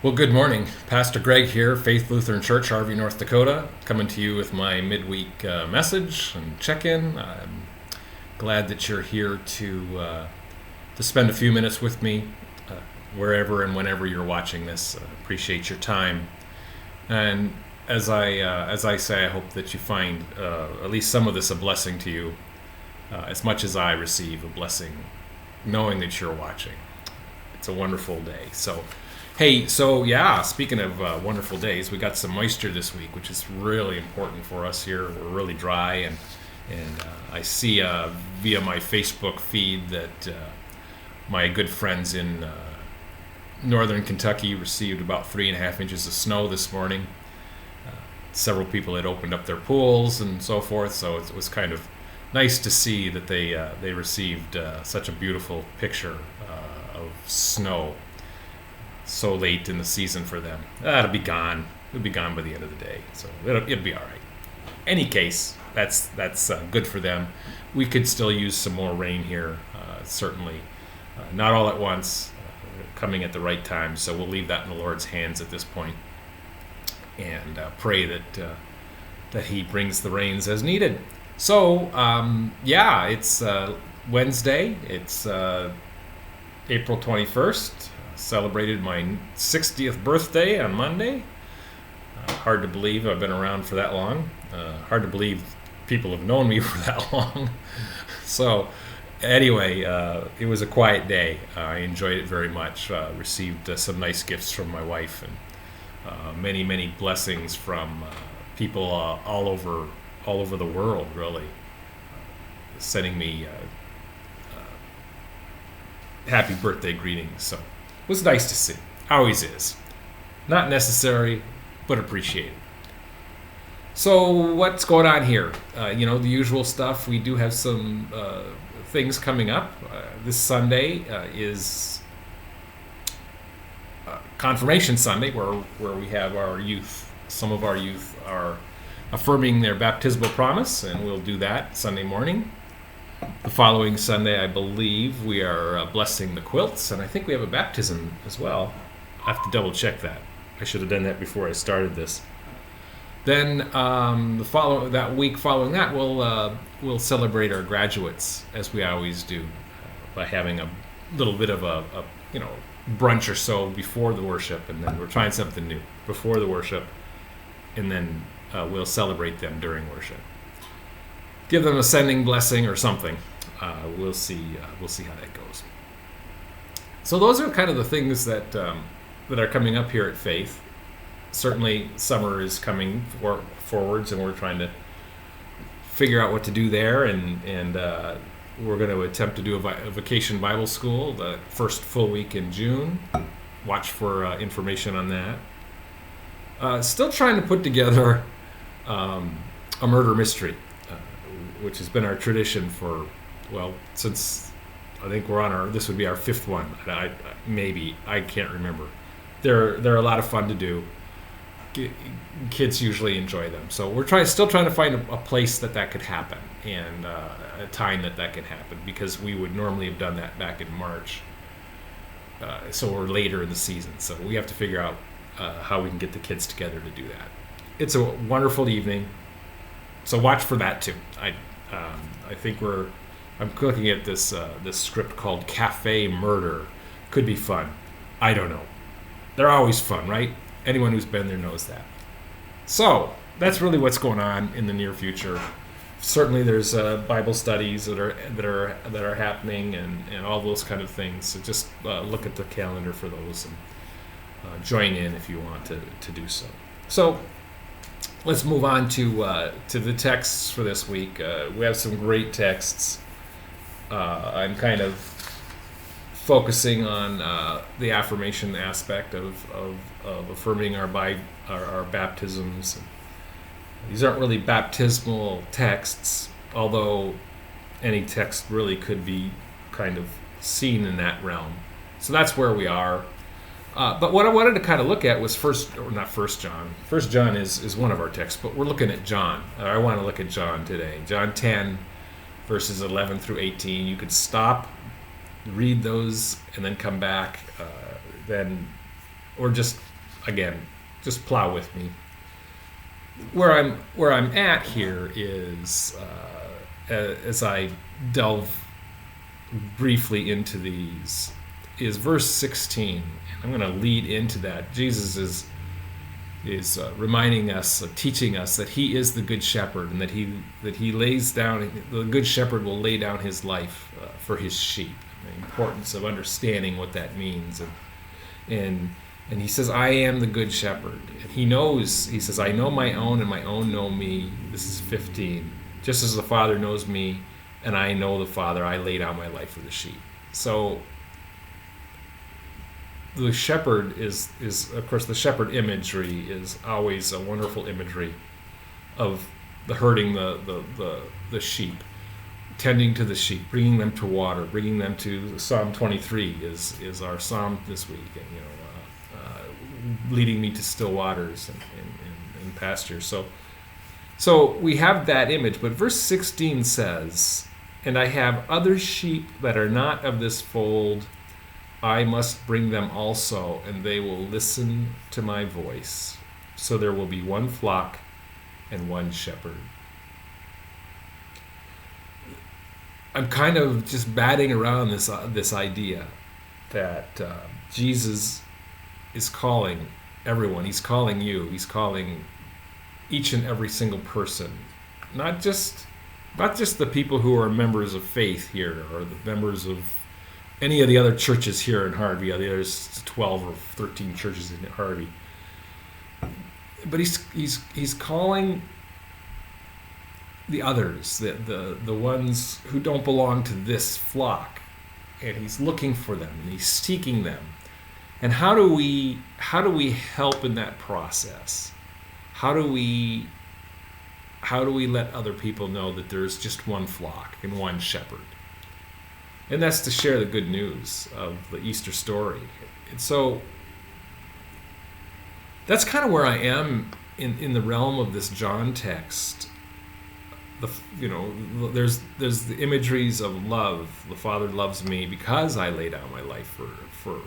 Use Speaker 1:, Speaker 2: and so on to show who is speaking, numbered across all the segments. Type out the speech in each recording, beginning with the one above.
Speaker 1: Well, good morning. Pastor Greg here, Faith Lutheran Church, Harvey, North Dakota, coming to you with my midweek message and check-in. I'm glad that you're here to spend a few minutes with me, wherever and whenever you're watching this. Appreciate your time, and as I say, I hope that you find at least some of this a blessing to you, as much as I receive a blessing, knowing that you're watching. It's a wonderful day. Hey, speaking of wonderful days, we got some moisture this week, which is really important for us here. We're really dry, and I see via my Facebook feed that my good friends in northern Kentucky received about 3.5 inches of snow this morning. Several people had opened up their pools and so forth, so it was kind of nice to see that they received such a beautiful picture of snow so late in the season for them. It'll be gone. It'll be gone by the end of the day, so it'll be all right. Any case, that's good for them. We could still use some more rain here, certainly. Not all at once, coming at the right time. So we'll leave that in the Lord's hands at this point, and pray that He brings the rains as needed. So it's Wednesday. It's April 21st. Celebrated my 60th birthday on Monday. Hard to believe I've been around for that long. Hard to believe people have known me for that long. So anyway, it was a quiet day. I enjoyed it very much. Received some nice gifts from my wife, and many blessings from people all over the world, really, sending me happy birthday greetings. So it was nice to see. Always is. Not necessary, but appreciated. So what's going on here? The usual stuff. We do have some things coming up. This Sunday is Confirmation Sunday, where we have our youth. Some of our youth are affirming their baptismal promise, and we'll do that Sunday morning. The following Sunday, I believe, we are blessing the quilts, and I think we have a baptism as well. I have to double check that. I should have done that before I started this. Then that week following that, we'll celebrate our graduates, as we always do, by having a little bit of a brunch or so before the worship, and then we're trying something new before the worship, and then we'll celebrate them during worship. Give them a sending blessing or something. We'll see how that goes. So those are kind of the things that are coming up here at Faith. Certainly, summer is coming forwards, and we're trying to figure out what to do there. And we're going to attempt to do a vacation Bible school the first full week in June. Watch for information on that. Still trying to put together a murder mystery, which has been our tradition since I think this would be our fifth one. I can't remember. They're a lot of fun to do. Kids usually enjoy them. So we're still trying to find a place that could happen, and a time that could happen, because we would normally have done that back in March. So we're later in the season. So we have to figure out how we can get the kids together to do that. It's a wonderful evening. So watch for that too. I think I'm looking at this script called Cafe Murder. Could be fun. I don't know. They're always fun, right? Anyone who's been there knows that. So that's really what's going on in the near future. Certainly, there's Bible studies that are happening, and all those kind of things. So just look at the calendar for those, and join in if you want to do so. So let's move on to the texts for this week. We have some great texts. I'm kind of focusing on the affirmation aspect of affirming our baptisms. These aren't really baptismal texts, although any text really could be kind of seen in that realm. So that's where we are. But what I wanted to kind of look at was not First John. First John is one of our texts, but we're looking at John. I want to look at John today. John 10, verses 11 through 18. You could stop, read those, and then come back. Then or just plow with me. Where I'm at here is as I delve briefly into these is verse 16. I'm going to lead into that. Jesus is reminding us, teaching us that he is the good shepherd, and that he lays down, the good shepherd will lay down his life for his sheep. The importance of understanding what that means, and he says, I am the good shepherd. And he says, I know my own, and my own know me. This is 15. Just as the Father knows me, and I know the Father, I lay down my life for the sheep. So the shepherd is of course, the shepherd imagery is always a wonderful imagery of the herding the sheep, tending to the sheep, bringing them to water, bringing them to Psalm 23 is our psalm this week, and leading me to still waters and pastures. So we have that image, but verse 16 says, and I have other sheep that are not of this fold. I must bring them also, and they will listen to my voice. So there will be one flock and one shepherd. I'm kind of just batting around this idea that Jesus is calling everyone. He's calling you. He's calling each and every single person, not just the people who are members of faith here, or the members of any of the other churches here in Harvey. There's 12 or 13 churches in Harvey, but he's calling the others, the ones who don't belong to this flock, and he's looking for them, and he's seeking them. And how do we help in that process? How do we let other people know that there's just one flock and one shepherd? And that's to share the good news of the Easter story. And so that's kind of where I am in the realm of this John text. There's the imageries of love. The Father loves me because I lay down my life for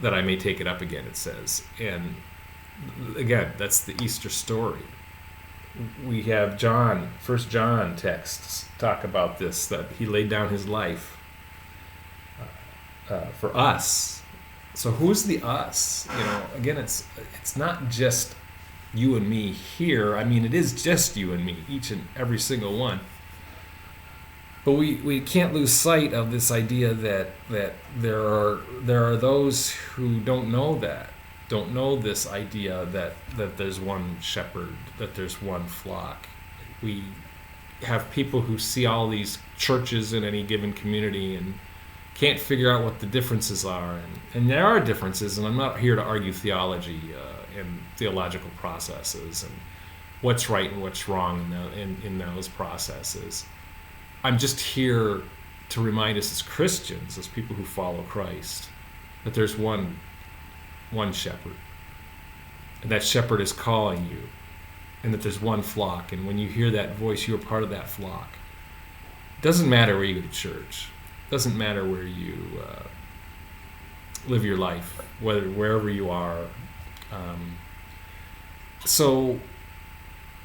Speaker 1: that I may take it up again, it says. And again, that's the Easter story. We have First John texts talk about this, that he laid down his life for us. So who's the us? Again, it's not just you and me here. I mean, it is just you and me, each and every single one. But we can't lose sight of this idea that there are those who don't know this idea that there's one shepherd, that there's one flock. We have people who see all these churches in any given community and can't figure out what the differences are. And there are differences, and I'm not here to argue theology and theological processes and what's right and what's wrong in those processes. I'm just here to remind us as Christians, as people who follow Christ, that there's one shepherd. And that shepherd is calling you. And that there's one flock. And when you hear that voice, you're part of that flock. It doesn't matter where you go to church. It doesn't matter where you live your life, wherever you are.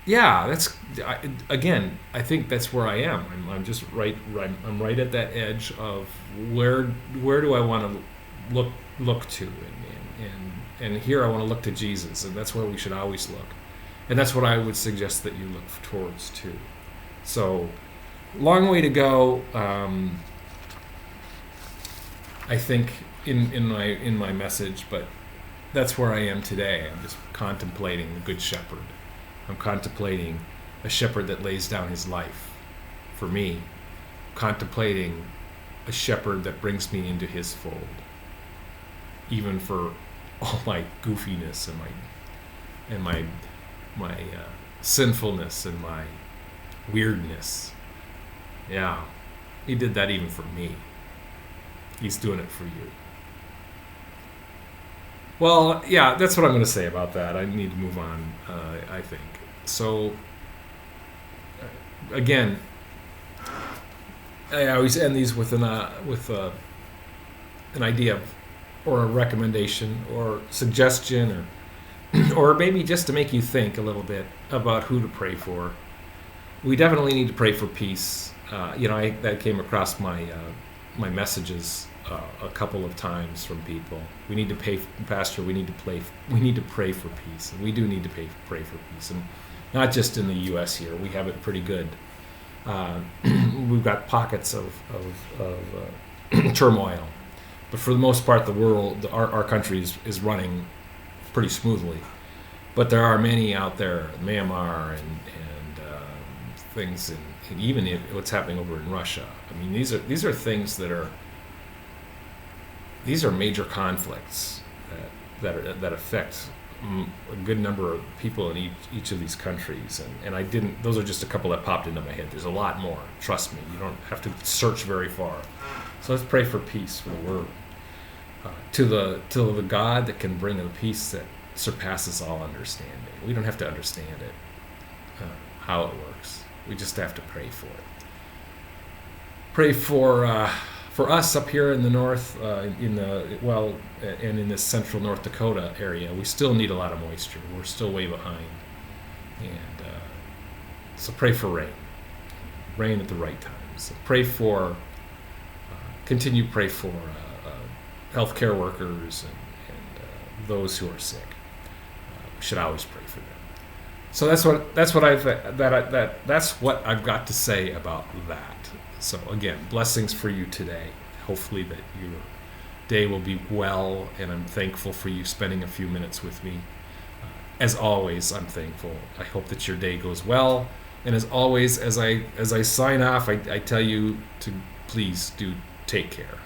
Speaker 1: I think that's where I am. I'm just right. I'm right at that edge of where do I want to look to, and here I want to look to Jesus, and that's where we should always look, and that's what I would suggest that you look towards too. So, long way to go. I think in my message, but that's where I am today. I'm just contemplating the Good Shepherd. I'm contemplating a shepherd that lays down his life for me, contemplating a shepherd that brings me into his fold, even for all my goofiness and my sinfulness and my weirdness. Yeah, he did that even for me. He's doing it for you. Well, yeah, that's what I'm going to say about that. I need to move on, I think. So, again, I always end these with an idea or a recommendation or suggestion or maybe just to make you think a little bit about who to pray for. We definitely need to pray for peace. That came across my messages a couple of times from people. We need to pray, Pastor. We need to pray for peace, and we do need to pray for peace, and not just in the U.S. here. We have it pretty good. We've got pockets of turmoil, but for the most part, the world, our country is running pretty smoothly. But there are many out there, Myanmar and things, and even what's happening over in Russia. I mean, these are things these are major conflicts that affect a good number of people in each of these countries, and those are just a couple that popped into my head. There's a lot more, trust me. You don't have to search very far. So let's pray for peace for the world, to the God that can bring a peace that surpasses all understanding. We don't have to understand it, how it works. We just have to pray for it. Pray for us up here in the north, and in this central North Dakota area. We still need a lot of moisture. We're still way behind, and so pray for rain at the right time. So pray for healthcare workers and those who are sick. We should always pray for them. So that's what I've got to say about that. So again, blessings for you today. Hopefully that your day will be well, and I'm thankful for you spending a few minutes with me. As always, I'm thankful. I hope that your day goes well. And as always, as I sign off, I tell you to please do take care.